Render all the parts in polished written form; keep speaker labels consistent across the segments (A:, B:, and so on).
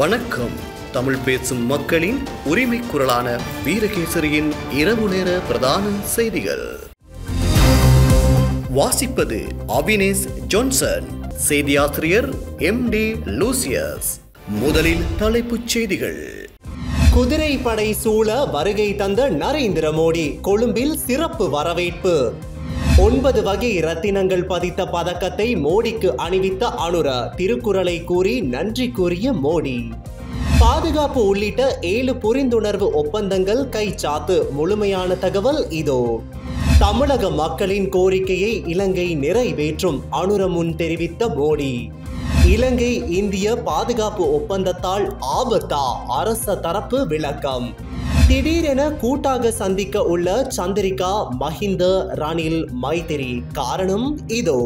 A: வணக்கம். தமிழ் பேசும் மக்களின் உரிமை குரலான வீரகேசரியின் இரவு நேர பிரதான செய்திகள். வாசிப்பது அபினேஷ் ஜான்சன், செய்தியாசிரியர் MD லூசியஸ். முதலில் தலைப்புச் செய்திகள்.
B: குதிரை படை சூழ வருகை தந்த நரேந்திர மோடி, கொழும்பில் சிறப்பு வரவேற்பு. 9 வகை ரத்தினங்கள் பதித்த பதக்கத்தை மோடிக்கு அணிவித்த அனுர, திருக்குறளை கூறி நன்றி கூறிய மோடி. பாதுகாப்பு உள்ளிட்ட 7 புரிந்துணர்வு ஒப்பந்தங்கள் கைச்சாத்து. முழுமையான தகவல் இதோ. தமிழக மக்களின் கோரிக்கையை இலங்கை நிறைவேற்றும், அனுர முன் தெரிவித்த மோடி. இலங்கை இந்திய பாதுகாப்பு ஒப்பந்தத்தால் ஆபத்தா? அரச தரப்பு விளக்கம். திடீரென கூட்டாக சந்திக்க உள்ள சந்திரிகா, மஹிந்த, ரணில், மைத்திரி. காரணம் இதோ.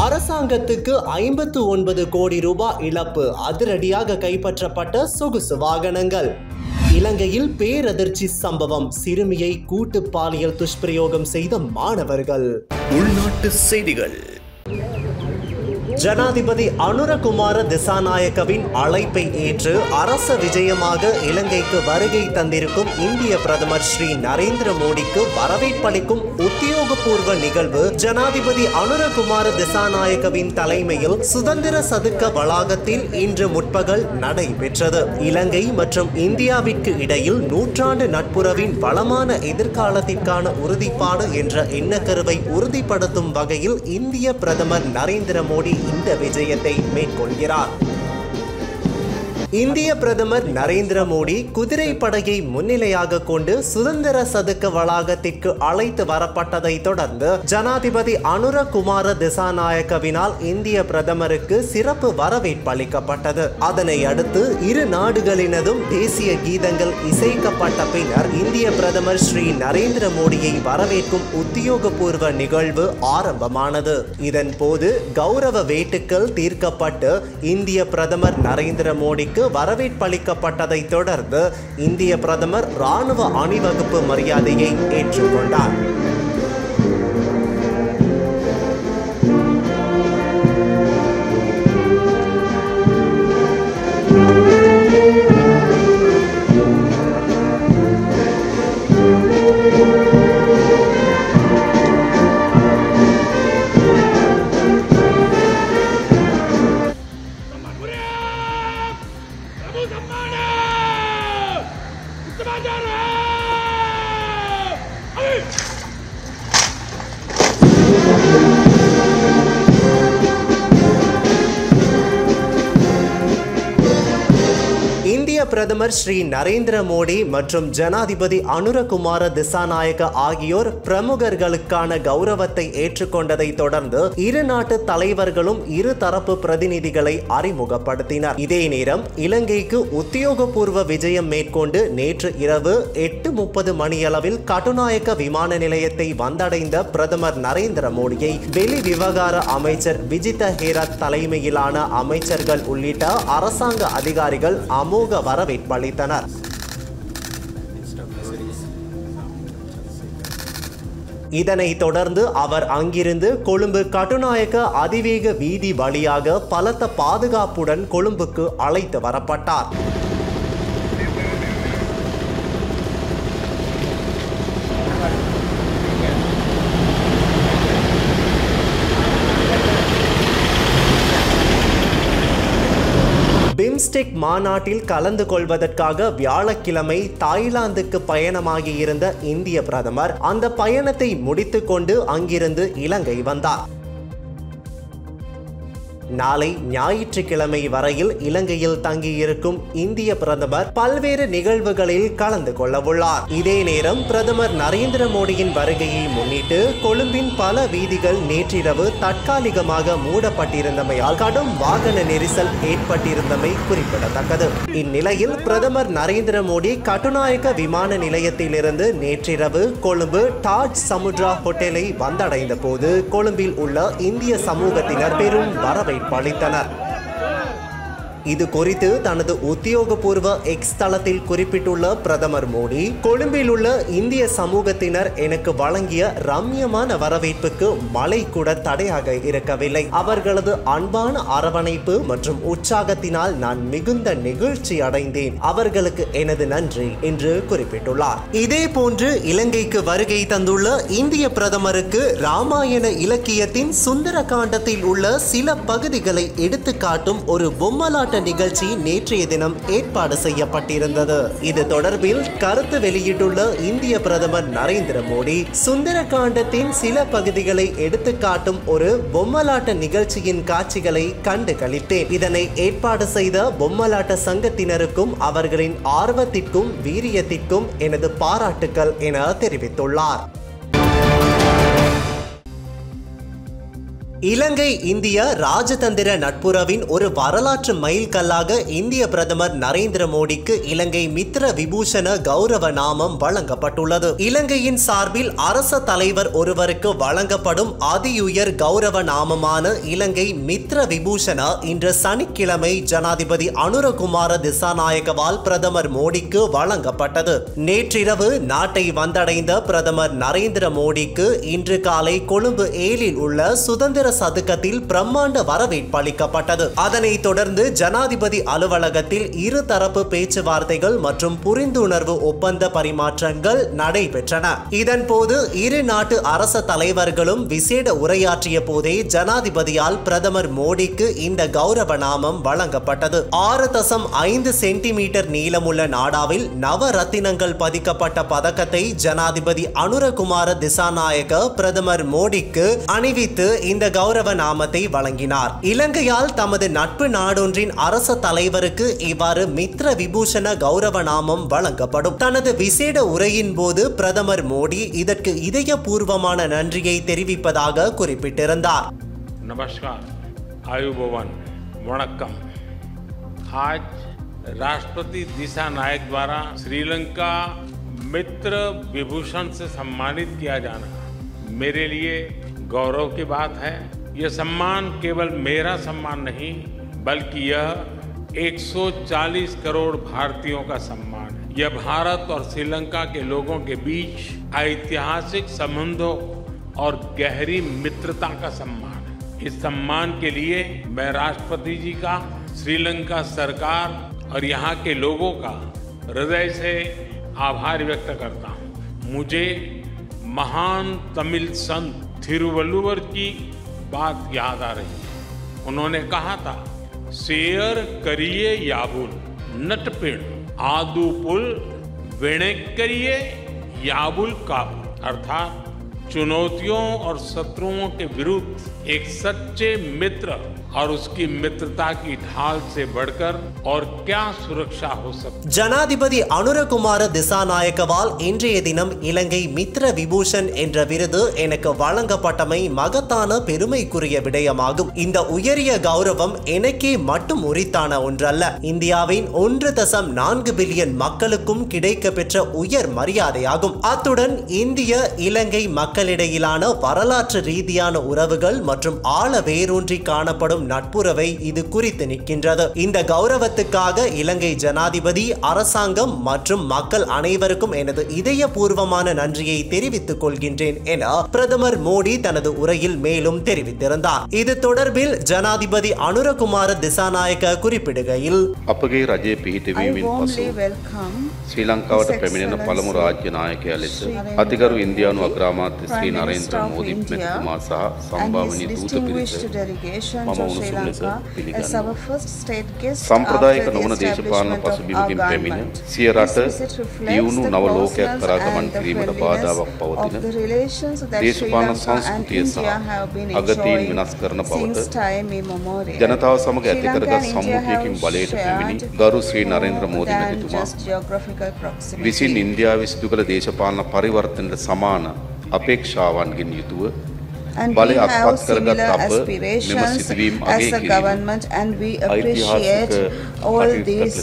B: அரசாங்கத்துக்கு 59 கோடி ரூபாய் இழப்பு. அதிரடியாக கைப்பற்றப்பட்ட சொகுசு வாகனங்கள். இலங்கையில் பேரதிர்ச்சி சம்பவம். சிறுமியை கூட்டு பாலியல் துஷ்பிரயோகம் செய்த மாணவர்கள்.
A: உள்நாட்டு செய்திகள்.
B: ஜனாதிபதி அனுரகுமார திசாநாயக்கவின் அழைப்பை ஏற்று அரச விஜயமாக இலங்கைக்கு வருகை தந்திருக்கும் இந்திய பிரதமர் ஸ்ரீ நரேந்திர மோடிக்கு வரவேற்பளிக்கும் உத்தியோகபூர்வ நிகழ்வு ஜனாதிபதி அனுரகுமார திசாநாயக்கவின் தலைமையில் சுதந்திர சதுக்க வளாகத்தில் இன்று முற்பகல் நடைபெற்றது. இலங்கை மற்றும் இந்தியாவிற்கு இடையில் நூற்றாண்டு நட்புறவின் வளமான எதிர்காலத்திற்கான உறுதிப்பாடு என்ற எண்ணக்கருவை உறுதிப்படுத்தும் வகையில் இந்திய பிரதமர் நரேந்திர மோடி இந்த விஜயத்தை மேற்கொள்கிறார். இந்திய பிரதமர் நரேந்திர மோடி குதிரை படையை முன்னிலையாக கொண்டு சுதந்திர சதுக்க வளாகத்திற்கு அழைத்து வரப்பட்டதை தொடர்ந்து ஜனாதிபதி அனுரகுமார திசாநாயக்கவினால் இந்திய பிரதமருக்கு சிறப்பு வரவேற்பு அளிக்கப்பட்டது. அதனை அடுத்து இரு நாடுகளினதும் தேசிய கீதங்கள் இசைக்கப்பட்ட பின்னர் இந்திய பிரதமர் ஸ்ரீ நரேந்திர மோடியை வரவேற்கும் உத்தியோகபூர்வ நிகழ்வு ஆரம்பமானது. இதன் போது கௌரவ வேட்டுக்கள் தீர்க்கப்பட்டு இந்திய பிரதமர் நரேந்திர மோடிக்கு வரவேற்பளிக்கப்பட்டதை தொடர்ந்து இந்திய பிரதமர் ராணுவ அணிவகுப்பு மரியாதையை ஏற்றுக்கொண்டார். இந்திய பிரதமர் ஸ்ரீ நரேந்திர மோடி மற்றும் ஜனாதிபதி அனுரகுமார திசாநாயக்க ஆகியோர் பிரமுகர்களுக்கான கௌரவத்தை ஏற்றுக்கொண்டதை தொடர்ந்து இரு நாட்டு தலைவர்களும் இரு தரப்பு பிரதிநிதிகளை அறிமுகப்படுத்தினர். இதே நேரம் இலங்கைக்கு உத்தியோகபூர்வ விஜயம் மேற்கொண்டு நேற்று இரவு 8:30 மணியளவில் கட்டுநாயக்க விமான நிலையத்தை வந்தடைந்த பிரதமர் நரேந்திர மோடியை வெளி விவகார அமைச்சர் விஜித ஹேரத் தலைமையிலான அமைச்சர்கள் உள்ளிட்ட அரசாங்க அதிகாரிகள் அமோக வரவேற்பளித்தனர். இதனைத் தொடர்ந்து அவர் அங்கிருந்து கொழும்பு கட்டுநாயக்க அதிவேக வீதி வழியாக பலத்த பாதுகாப்புடன் கொழும்புக்கு அழைத்து வரப்பட்டார். பிம்ஸ்டெக் மாநாட்டில் கலந்து கொள்வதற்காக வியாழக்கிழமை தாய்லாந்துக்கு பயணமாகியிருந்த இந்திய பிரதமர் அந்த பயணத்தை முடித்துக்கொண்டு அங்கிருந்து இலங்கை வந்தார். நாளை ஞாயிற்றுக்கிழமை வரையில் இலங்கையில் தங்கியிருக்கும் இந்திய பிரதமர் பல்வேறு நிகழ்வுகளில் கலந்து கொள்ளவுள்ளார். இதே நேரம் பிரதமர் நரேந்திர மோடியின் வருகையை முன்னிட்டு கொழும்பின் பல வீதிகள் நேற்றிரவு தற்காலிகமாக மூடப்பட்டிருந்தமையால் கடும் வாகன நெரிசல் ஏற்பட்டிருந்தமை குறிப்பிடத்தக்கது. இந்நிலையில் பிரதமர் நரேந்திர மோடி கட்டுநாயக்க விமான நிலையத்திலிருந்து நேற்றிரவு கொழும்பு தாஜ் சமுத்ரா ஹோட்டலை வந்தடைந்த போது கொழும்பில் உள்ள இந்திய சமூகத்தினர் பெரும் வரவேற்பளித்தனர். இது குறித்து தனது உத்தியோகபூர்வ எக்ஸ் தளத்தில் குறிப்பிட்டுள்ள பிரதமர் மோடி, கொழும்பில் உள்ள இந்திய சமூகத்தினர் எனக்கு வழங்கிய ரம்யமான வரவேற்புக்கு மழை கூட தடையாக இருக்கவில்லை. அவர்களது அன்பான அரவணைப்பு மற்றும் உற்சாகத்தினால் நான் மிகுந்த நெகிழ்ச்சி அடைந்தேன். அவர்களுக்கு எனது நன்றி என்று குறிப்பிட்டுள்ளார். இதே போன்று இலங்கைக்கு வருகை தந்துள்ள இந்திய பிரதமருக்கு ராமாயண இலக்கியத்தின் சுந்தர காண்டத்தில் உள்ள சில பகுதிகளை எடுத்துக்காட்டும் ஒரு பொம்மலாட்ட நிகழ்ச்சி நேற்றைய தினம் ஏற்பாடு செய்யப்பட்டிருந்தது. இது தொடர்பில் கருத்து வெளியிட்டுள்ள இந்திய பிரதமர் நரேந்திர மோடி, சுந்தர காண்டத்தின் சில பகுதிகளை எடுத்துக்காட்டும் ஒரு பொம்மலாட்ட நிகழ்ச்சியின் காட்சிகளை கண்டு களித்தேன். இதனை ஏற்பாடு செய்த பொம்மலாட்ட சங்கத்தினருக்கும் அவர்களின் ஆர்வத்திற்கும் வீரியத்திற்கும் எனது பாராட்டுக்கள் என தெரிவித்துள்ளார். இலங்கை இந்திய ராஜதந்திர நட்புறவின் ஒரு வரலாற்று மைல்கல்லாக இந்திய பிரதமர் நரேந்திர மோடிக்கு இலங்கை மித்ர விபூஷண கௌரவ நாமம் வழங்கப்பட்டுள்ளது. இலங்கையின் சார்பில் அரச தலைவர் ஒருவருக்கு வழங்கப்படும் அதியுயர் கௌரவ நாமமான இலங்கை மித்ர விபூஷண இன்று சனிக்கிழமை ஜனாதிபதி அனுரகுமார திசாநாயகவால் பிரதமர் மோடிக்கு வழங்கப்பட்டது. நேற்றிரவு நாட்டை வந்தடைந்த பிரதமர் நரேந்திர மோடிக்கு இன்று காலை கொழும்பு ஏலில் உள்ள சுதந்திர சதுக்கத்தில் பிரம்மாண்ட வரவேற்பு அளிக்கப்பட்டது. அதனைத் தொடர்ந்து ஜனாதிபதி அலுவலகத்தில் இருதரப்பு பேச்சுவார்த்தைகள் மற்றும் புரிந்துணர்வு ஒப்பந்த பரிமாற்றங்கள் நடைபெற்றன. இதன்போது இரு நாட்டு அரச தலைவர்களும் விசேட உரையாற்றிய போதே ஜனாதிபதியால் பிரதமர் மோடிக்கு இந்த கௌரவ நாமம் வழங்கப்பட்டது. 6.5 சென்டிமீட்டர் நீளமுள்ள நாடாவில் நவரத்தினங்கள் பதிக்கப்பட்ட பதக்கத்தை ஜனாதிபதி அனுரகுமார திசாநாயக பிரதமர் மோடிக்கு அணிவித்து இந்த கௌரவ நாமத்தை வழங்கினார். இலங்கையால் தமது நட்பு நாடொன்றின் அரச தலைவருக்கு இவ்வாறு மித்ர விபூஷண கௌரவ நாமம் வழங்கப்படும். தனது விசேட உரையின் போது பிரதமர் மோடி இதற்கு இதயபூர்வமான நன்றியை தெரிவிப்பதாக குறிப்பிட்டிருந்தார்.
C: நமஸ்கார், आयुबोवन, वणक्कम। आज राष्ट्रपति दिशा नायक द्वारा श्रीलंका मित्र विभूषण से सम्मानित किया जाना मेरे लिए गौरव की बात है। यह सम्मान केवल मेरा सम्मान नहीं बल्कि यह 140 करोड़ भारतीयों का सम्मान है। यह भारत और श्रीलंका के लोगों के बीच ऐतिहासिक संबंधों और गहरी मित्रता का सम्मान है। इस सम्मान के लिए मैं राष्ट्रपति जी का, श्रीलंका सरकार और यहाँ के लोगों का हृदय से आभार व्यक्त करता हूँ। मुझे महान तमिल संत थिरुवल्लुवर की बात याद आ रही है। उन्होंने कहा था, शेयर करिए याबुल नटपिण आदुपुल वेणेक्करिए याबुल काबुल, अर्थात चुनौतियों और शत्रुओं के विरुद्ध एक सच्चे मित्र और उसकी मित्रता की ढाल से बढ़कर और क्या सुरक्षा हो सकती।
B: ஜனாதிபதி அனுரகுமார திசாநாயகவால் இன்றைய தினம் இலங்கை மித்ர விபூஷன் என்ற விருது எனக்கு வழங்கப்பட்டமை மகத்தான பெருமைக்குரிய விடயமாகும். இந்த உயரிய கௌரவம் எனக்கே மட்டும் உரித்தான ஒன்றல்ல, இந்தியாவின் 1.4 பில்லியன் மக்களுக்கும் கிடைக்க பெற்ற உயர் மரியாதையாகும். அத்துடன் இந்திய இலங்கை மக்களிடையிலான வரலாற்று ரீதியான உறவுகள் மற்றும் ஆழ வேரூன்றி காணப்படும் நட்புறவை இது குறித்து நிற்கின்றது. இந்த கௌரவத்துக்காக இலங்கை ஜனாதிபதி, அரசாங்கம் மற்றும் மக்கள் அனைவருக்கும் எனது இதயபூர்வமான நன்றியை தெரிவித்துக் கொள்கின்றேன் என பிரதமர் மோடி தனது உரையில் மேலும் தெரிவித்திருந்தார். இது தொடர்பில் ஜனாதிபதி அனுரகுமார திசாநாயக்க குறிப்பிடுகையில்,
D: අපගේ රජයේ පිහිටවීමෙන් පසු ශ්‍රී ලංකාවට පැමිණෙන පළමු රාජ්‍ය නායකයා ලෙස අතිගරු ඉන්දියානු අග්‍රාමාත්‍ය ශ්‍රී නරේන්ද්‍ර මෝදි මැතිතුමා සහ සම්භාවනීය දූත පිරිස මම උණුසුම් ලෙස පිළිගන්නවා. සම්ප්‍රදායික නොවන දේශපාලන පසුබිමකින් පැමිණ සිය රට දියුණු නව ලෝකයක් කරා ගමන් කිරීමට බාධාවක් පවතින දේශපාලන සංස්කෘතිය සහ අගතීන් වෙනස් කරන බවට ජනතාව සමග ඇති කරගත් සම්මුතියකින් බලයට පැමිණි ගරු ශ්‍රී නරේන්ද්‍ර මෝදි මැතිතුමා විසින් ඉන්දියාවේ සිදු කළ දේශපාලන පරිවර්තනයට සමාන අපේක්ෂාවන්ගෙන් යුතුව බලය අත්පත් කරගත් අප මෙම සිදුවීම් අගය කිරීම ඓතිහාසික
E: all these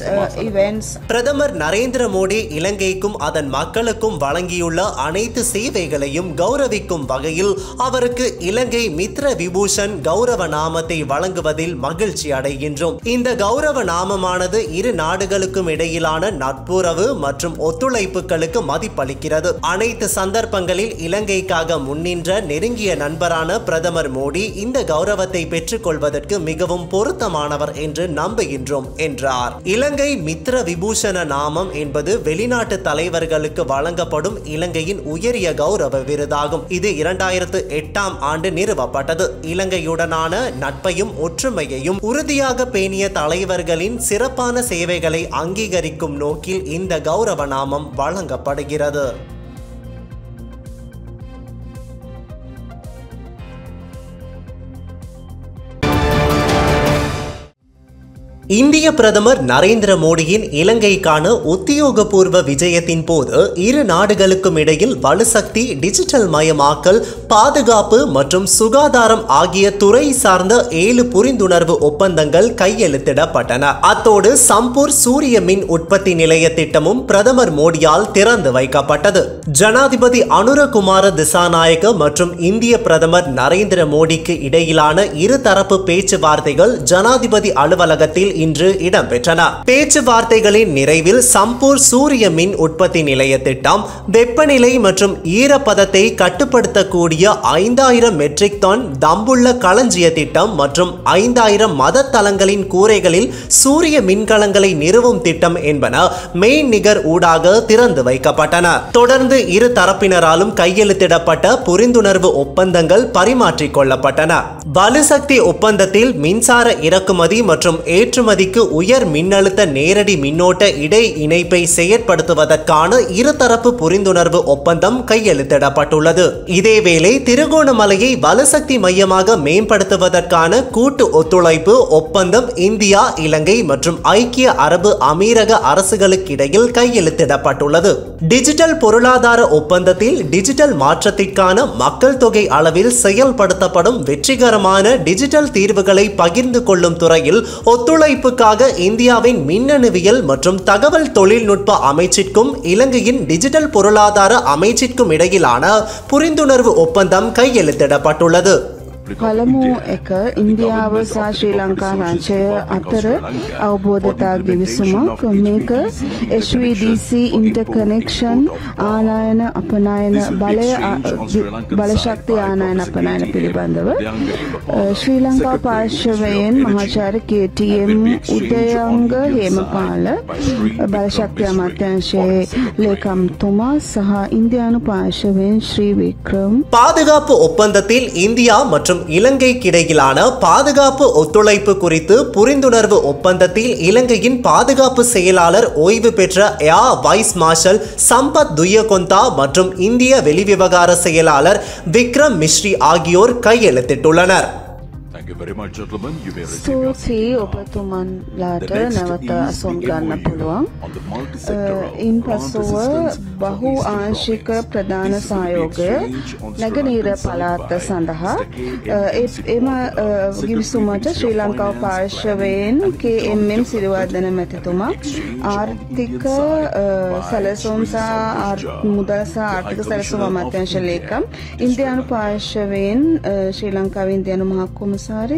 E: events.
B: பிரதமர் நரேந்திர மோடி இலங்கைக்கும் அதன் மக்களுக்கும் வழங்கியுள்ள அனைத்து சேவைகளையும் கௌரவிக்கும் வகையில் அவருக்கு இலங்கை மித்ர விபூஷன் கௌரவ நாமத்தை வழங்குவதில் மகிழ்ச்சி அடைகின்றோம். இந்த கௌரவ நாமமானது இரு நாடுகளுக்கும் இடையிலான நட்புறவு மற்றும் ஒத்துழைப்புகளுக்கு மதிப்பளிக்கிறது. அனைத்து சந்தர்ப்பங்களில் இலங்கைக்காக முன்னின்ற நெருங்கிய நண்பரான பிரதமர் மோடி இந்த கௌரவத்தை பெற்றுக் கொள்வதற்கு மிகவும் பொருத்தமானவர் என்று நம்புகின்றோம் என்றார். இலங்கை மித்ர விபூஷண நாமம் என்பது வெளிநாட்டு தலைவர்களுக்கு வழங்கப்படும் இலங்கையின் உயரிய கௌரவ விருதாகும். இது 2008ஆம் ஆண்டு நிறுவப்பட்டது. இலங்கையுடனான நட்பையும் ஒற்றுமையையும் உறுதியாக பேணிய தலைவர்களின் சிறப்பான சேவைகளை அங்கீகரிக்கும் நோக்கில் இந்த கௌரவ நாமம் வழங்கப்படுகிறது. இந்திய பிரதமர் நரேந்திர மோடியின் இலங்கைக்கான உத்தியோகபூர்வ விஜயத்தின் போது இரு நாடுகளுக்கும் இடையில் வலுசக்தி, டிஜிட்டல் மயமாக்கல், பாதுகாப்பு மற்றும் சுகாதாரம் ஆகிய துறை சார்ந்த 7 புரிந்துணர்வு ஒப்பந்தங்கள் கையெழுத்திடப்பட்டன. அத்தோடு சம்பூர் சூரிய மின் உற்பத்தி நிலைய திட்டமும் பிரதமர் மோடியால் திறந்து வைக்கப்பட்டது. ஜனாதிபதி அனுரகுமார திசாநாயக்க மற்றும் இந்திய பிரதமர் நரேந்திர மோடிக்கு இடையிலான இருதரப்பு பேச்சுவார்த்தைகள் ஜனாதிபதி அலுவலகத்தில் இன்று இடம்பெற்றன. பேச்சுவார்த்தைகளின் நிறைவில் சம்பூர் சூரிய மின் உற்பத்தி நிலைய திட்டம் வெப்பநிலை மற்றும் ஈரப்பதத்தை கட்டுப்படுத்தக்கூடிய 5000 மெட்ரிக் டன் தம்புள்ள களஞ்சிய திட்டம் மற்றும் 5000 மத தலங்களின் கூரைகளில் சூரிய மின்கலங்களை நிறுவும் திட்டம் என்பன மெய்நிகர் ஊடாக திறந்து வைக்கப்பட்டன. தொடர்ந்து இரு தரப்பினராலும் கையெழுத்திடப்பட்ட புரிந்துணர்வு ஒப்பந்தங்கள் பரிமாற்றிக் கொள்ளப்பட்டன. வலுசக்தி ஒப்பந்தத்தில் மின்சார இறக்குமதி மற்றும் ஏற்றுமதிக்கு உயர் மின்னழுத்த நேரடி மின்னோட்ட இடை இணைப்பை செயற்படுத்துவதற்கான இருதரப்பு புரிந்துணர்வு ஒப்பந்தம் கையெழுத்திடப்பட்டுள்ளது. இதேவேளை திருகோணமலையை வலுசக்தி மையமாக மேம்படுத்துவதற்கான கூட்டு ஒத்துழைப்பு ஒப்பந்தம் இந்தியா, இலங்கை மற்றும் ஐக்கிய அரபு அமீரக அரசுகளுக்கிடையில் கையெழுத்திடப்பட்டுள்ளது. டிஜிட்டல் பொருளாதார ஒப்பந்தத்தில் டிஜிட்டல் மாற்றத்திற்கான மக்கள் தொகை அளவில் செயல்படுத்தப்படும் வெற்றிகரமான டிஜிட்டல் தீர்வுகளை பகிர்ந்து கொள்ளும் துறையில் ஒத்துழைப்புக்காக இந்தியாவின் மின்னணுவியல் மற்றும் தகவல் தொழில்நுட்ப அமைச்சிற்கும் இலங்கையின் டிஜிட்டல் பொருளாதார அமைச்சிற்கும் இடையிலான புரிந்துணர்வு ஒப்பந்தம் கையெழுத்திடப்பட்டுள்ளது.
E: පළමු එක ඉන්දියාව සහ ශ්‍රී ලංකා රාජ්‍යය අතර අවබෝධතා ගිවිසුමක්. මේක HVDC ඉන්ටර්කනෙක්ෂන් ආනයන අපනයන බලශක්ති ආනයන අපනයන පිළිබඳව ශ්‍රී ලංකා පාර්ශවයෙන් මහාචාර්ය KTM උදයංග හේමපාල බලශක්ති අමාත්‍යාංශයේ ලේකම්තුමා සහ ඉන්දියානු පාර්ශවයෙන් ශ්‍රී වික්‍රම්.
B: பாதுகாப்பு ஒப்பந்தத்தில் இந்தியா மற்றும் இலங்கைக்கு இடையிலான பாதுகாப்பு ஒத்துழைப்பு குறித்து புரிந்துணர்வு ஒப்பந்தத்தில் இலங்கையின் பாதுகாப்பு செயலாளர் ஓய்வு பெற்ற air vice marshal Sampath Thuyyakontha மற்றும் இந்திய வெளிவிவகார செயலாளர் விக்ரம் மிஸ்ரி ஆகியோர் கையெழுத்திட்டுள்ளனர்.
E: ස්තුතියි ඔබතුමන්ලාට නැවත අසුන් ගන්න පුළුවන්. ඉන් පසුව බහු ආංශික ප්‍රධාන සහයෝගය නැගෙනහිර පළාත සඳහා එම ගිවිසුමට ශ්‍රී ලංකාව පාර්ශවයෙන් KMM සිරිවර්ධන මැතිතුමා ආර්ථික සැලසුම් සහ මුදල් සහ ආර්ථික සැලසුම් අමාත්‍යාංශ ලේකම් ඉන්දියානු පාර්ශවයෙන් ශ්‍රී ලංකාවේ ඉන්දියානු මහා කොමසාරිස්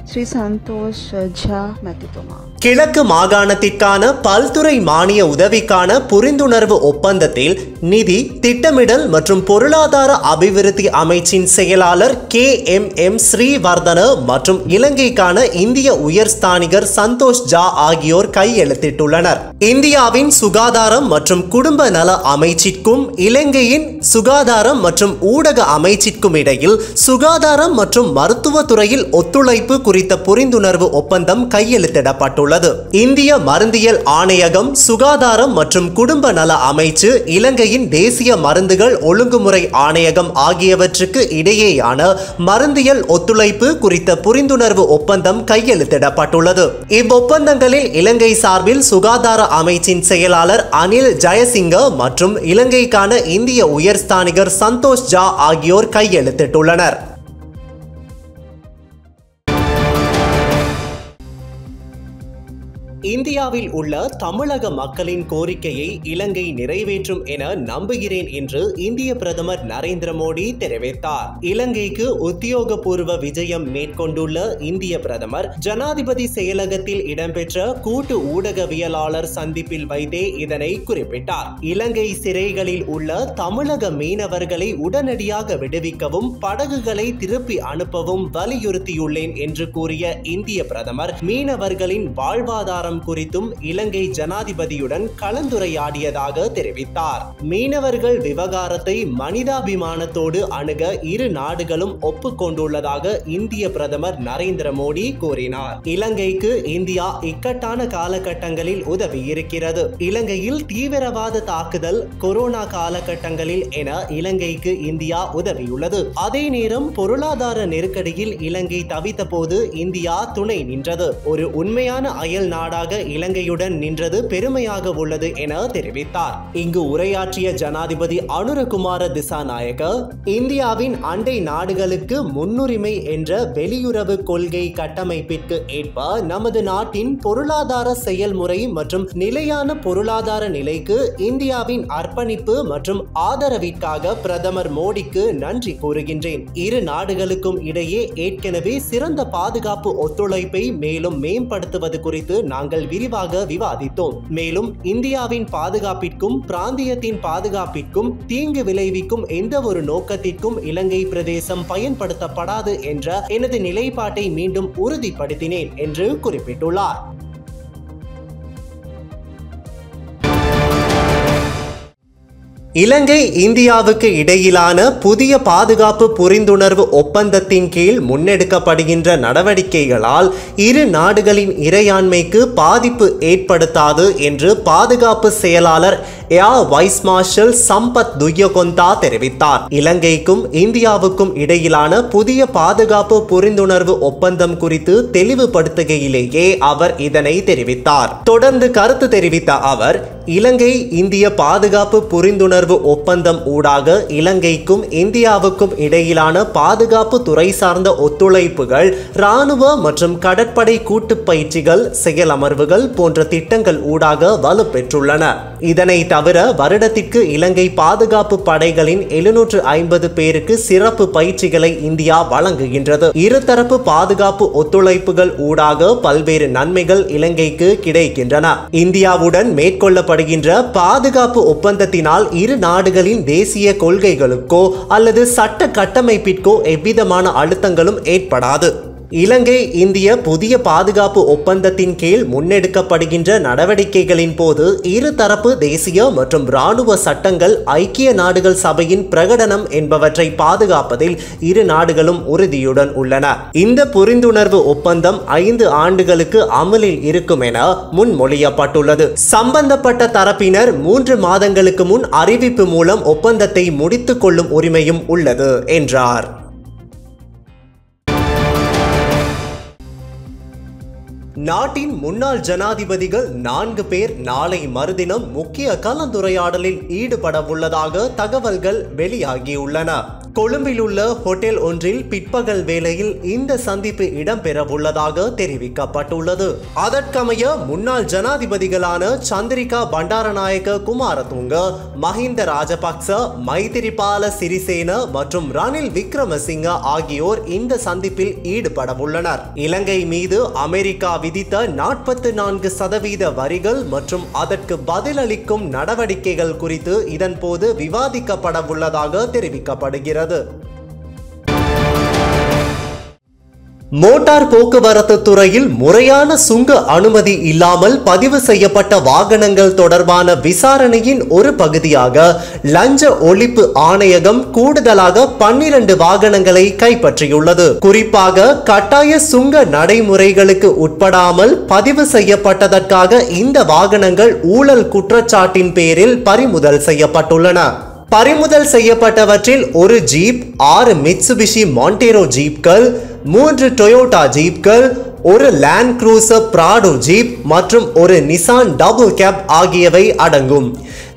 E: ஸ்ரீ சந்தோஷ் ஜா மதித்துமா.
B: கிழக்கு மாகாணத்திற்கான பல்துறை மானிய உதவிக்கான புரிந்துணர்வு ஒப்பந்தத்தில் நிதி, திட்டமிடல் மற்றும் பொருளாதார அபிவிருத்தி அமைச்சின் செயலாளர் KMM ஸ்ரீவர்தன மற்றும் இலங்கைக்கான இந்திய உயர்ஸ்தானிகர் சந்தோஷ் ஜா ஆகியோர் கையெழுத்திட்டுள்ளனர். இந்தியாவின் சுகாதாரம் மற்றும் குடும்ப நல அமைச்சிற்கும் இலங்கையின் சுகாதாரம் மற்றும் ஊடக அமைச்சிற்கும் இடையில் சுகாதாரம் மற்றும் மருத்துவ துறையில் ஒத்துழைப்பு குறித்த புரிந்துணர்வு ஒப்பந்தம் கையெழுத்திடப்பட்டுள்ளது. இந்திய மருந்தியல் ஆணையகம், சுகாதாரம் மற்றும் குடும்ப நல அமைச்சு, இலங்கையின் தேசிய மருந்துகள் ஒழுங்குமுறை ஆணையகம் ஆகியவற்றுக்கு இடையேயான மருந்தியல் ஒத்துழைப்பு குறித்த புரிந்துணர்வு ஒப்பந்தம் கையெழுத்திடப்பட்டுள்ளது. இவ்வொப்பந்தங்களில் இலங்கை சார்பில் சுகாதார அமைச்சின் செயலாளர் அனில் ஜெயசிங்க மற்றும் இலங்கைக்கான இந்திய உயர்ஸ்தானிகர் சந்தோஷ் ஜா ஆகியோர் கையெழுத்திட்டுள்ளனர். இந்தியாவில் உள்ள தமிழக மக்களின் கோரிக்கையை இலங்கை நிறைவேற்றும் என நம்புகிறேன் என்று இந்திய பிரதமர் நரேந்திர மோடி தெரிவித்தார். இலங்கைக்கு உத்தியோகபூர்வ விஜயம் மேற்கொண்டுள்ள இந்திய பிரதமர் ஜனாதிபதி செயலகத்தில் இடம்பெற்ற கூட்டு ஊடகவியலாளர் சந்திப்பில் வைத்தே இதனை குறிப்பிட்டார். இலங்கை சிறைகளில் உள்ள தமிழக மீனவர்களை உடனடியாக விடுவிக்கவும் படகுகளை திருப்பி அனுப்பவும் வலியுறுத்தியுள்ளேன் என்று கூறிய இந்திய பிரதமர் மீனவர்களின் வாழ்வாதாரம் குறித்தும் இலங்கை ஜனாதிபதியுடன் கலந்துரையாடியதாக தெரிவித்தார். மீனவர்கள் விவகாரத்தை மனிதாபிமானத்தோடு அணுக இரு நாடுகளும் ஒப்புக்கொண்டுள்ளதாக இந்திய பிரதமர் நரேந்திர மோடி கூறினார். இலங்கைக்கு இந்தியா இக்கட்டான காலகட்டங்களில் உதவி இருக்கிறது. இலங்கையில் தீவிரவாத தாக்குதல், கொரோனா காலகட்டங்களில் என இலங்கைக்கு இந்தியா உதவியுள்ளது. அதே நேரம் பொருளாதார நெருக்கடியில் இலங்கை தவித்த போது இந்தியா துணை நின்றது. ஒரு உண்மையான அயல் நாடாக இலங்கையுடன் நின்றது பெருமையாக உள்ளது என தெரிவித்தார். இங்கு உரையாற்றிய ஜனாதிபதி அனுரகுமார திசாநாயக்க இந்தியாவின் அண்டை நாடுகளுக்கு முன்னுரிமை என்ற வெளியுறவு கொள்கை கட்டமைப்பிற்கு ஏற்ப நமது நாட்டின் பொருளாதார செயல்முறை மற்றும் நிலையான பொருளாதார நிலைக்கு இந்தியாவின் அர்ப்பணிப்பு மற்றும் ஆதரவிற்காக பிரதமர் மோடிக்கு நன்றி கூறுகின்றேன். இரு நாடுகளுக்கும் இடையே ஏற்கனவே சிறந்த பாதுகாப்பு ஒத்துழைப்பை மேலும் மேம்படுத்துவது குறித்து நாங்கள் விரிவாக விவாதித்தோம். மேலும் இந்தியாவின் பாதுகாப்பிற்கும் பிராந்தியத்தின் பாதுகாப்பிற்கும் தீங்கு விளைவிக்கும் எந்த ஒரு நோக்கத்திற்கும் இலங்கை பிரதேசம் பயன்படுத்தப்படாது என்ற எனது நிலைப்பாட்டை மீண்டும் உறுதிப்படுத்தினேன் என்று குறிப்பிட்டுள்ளார். இலங்கை இந்தியாவுக்கு இடையிலான புதிய பாதுகாப்பு புரிந்துணர்வு ஒப்பந்தத்தின் கீழ் முன்னெடுக்கப்படுகின்ற நடவடிக்கைகளால் இரு நாடுகளின் இறையாண்மைக்கு பாதிப்பு ஏற்படுத்தாது என்று பாதுகாப்பு செயலாளர் air vice marshal Sampath Thuyyakontha தெரிவித்தார். இலங்கைக்கும் இந்தியாவுக்கும் இடையிலான புதிய பாதுகாப்பு புரிந்துணர்வு ஒப்பந்தம் குறித்து தெளிவுபடுத்துகையிலேயே அவர் இதனை தெரிவித்தார். தொடர்ந்து கருத்து தெரிவித்த அவர், இலங்கை இந்திய பாதுகாப்பு புரிந்துணர்வு ஒப்பந்தம் ஊடாக இலங்கைக்கும் இந்தியாவுக்கும் இடையிலான பாதுகாப்பு துறை சார்ந்த ஒத்துழைப்புகள், இராணுவ மற்றும் கடற்படை கூட்டு பயிற்சிகள், செயலமர்வுகள் போன்ற திட்டங்கள் ஊடாக வலுப்பெற்றுள்ளன. இதனை தவிர வருடத்திற்கு இலங்கை பாதுகாப்பு படைகளின் 750 பேருக்கு சிறப்பு பயிற்சிகளை இந்தியா வழங்குகின்றது. இருதரப்பு பாதுகாப்பு ஒத்துழைப்புகள் ஊடாக பல்வேறு நன்மைகள் இலங்கைக்கு கிடைக்கின்றன. இந்தியாவுடன் மேற்கொள்ளப்படுகின்ற பாதுகாப்பு ஒப்பந்தத்தினால் இரு நாடுகளின் தேசிய கொள்கைகளுக்கோ அல்லது சட்ட கட்டமைப்பிற்கோ எவ்விதமான அழுத்தங்களும் ஏற்படாது. இலங்கை இந்திய புதிய பாதுகாப்பு ஒப்பந்தத்தின் கீழ் முன்னெடுக்கப்படுகின்ற நடவடிக்கைகளின் போது இருதரப்பு தேசிய மற்றும் இராணுவ சட்டங்கள், ஐக்கிய நாடுகள் சபையின் பிரகடனம் என்பவற்றை பாதுகாப்பதில் இரு நாடுகளும் உறுதியுடன் உள்ளன. இந்த புரிந்துணர்வு ஒப்பந்தம் 5 ஆண்டுகளுக்கு அமலில் இருக்கும் என முன்மொழியப்பட்டுள்ளது. சம்பந்தப்பட்ட தரப்பினர் 3 மாதங்களுக்கு முன் அறிவிப்பு மூலம் ஒப்பந்தத்தை முடித்துக் கொள்ளும் உரிமையும் உள்ளது என்றார். நாட்டின் முன்னாள் ஜனாதிபதிகள் 4 பேர் நாளை மறுதினம் முக்கிய கலந்துரையாடலில் ஈடுபட உள்ளதாக தகவல்கள் வெளியாகியுள்ளன. கொழும்பில் உள்ள ஹோட்டல் ஒன்றில் பிற்பகல் வேளையில் இந்த சந்திப்பு இடம்பெறவுள்ளதாக தெரிவிக்கப்பட்டுள்ளது. அதற்கமைய முன்னாள் ஜனாதிபதிகளான சந்திரிகா பண்டாரநாயக்க குமாரதுங்க, மஹிந்த ராஜபக்ச, மைத்திரிபால சிறிசேன மற்றும் ரணில் விக்ரமசிங்க ஆகியோர் இந்த சந்திப்பில் ஈடுபட உள்ளனர். இலங்கை மீது அமெரிக்கா விதித்த 44% வரிகள் மற்றும் அதற்கு பதிலளிக்கும் நடவடிக்கைகள் குறித்து இதன்போது விவாதிக்கப்பட உள்ளதாக தெரிவிக்கப்படுகிறது. மோட்டார் போக்குவரத்து துறையில் முறையான சுங்க அனுமதி இல்லாமல் பதிவு செய்யப்பட்ட வாகனங்கள் தொடர்பான விசாரணையின் ஒரு பகுதியாக லஞ்ச ஒழிப்பு ஆணையகம் கூடுதலாக 12 வாகனங்களை கைப்பற்றியுள்ளது. குறிப்பாக கட்டாய சுங்க நடைமுறைகளுக்கு உட்படாமல் பதிவு செய்யப்பட்டதற்காக இந்த வாகனங்கள் ஊழல் குற்றச்சாட்டின் பேரில் பறிமுதல் செய்யப்பட்டுள்ளன. பறிமுதல் செய்யப்பட்டவற்றில் ஒரு ஜீப், 6 மிட்சுபிஷி மாண்டேரோ ஜீப்கள், 3 டொயோட்டா ஜீப்கள், ஒரு லேண்ட் க்ரூசர் பிராடோ ஜீப் மற்றும் ஒரு நிசான் டபுள் கேப் ஆகியவை அடங்கும்.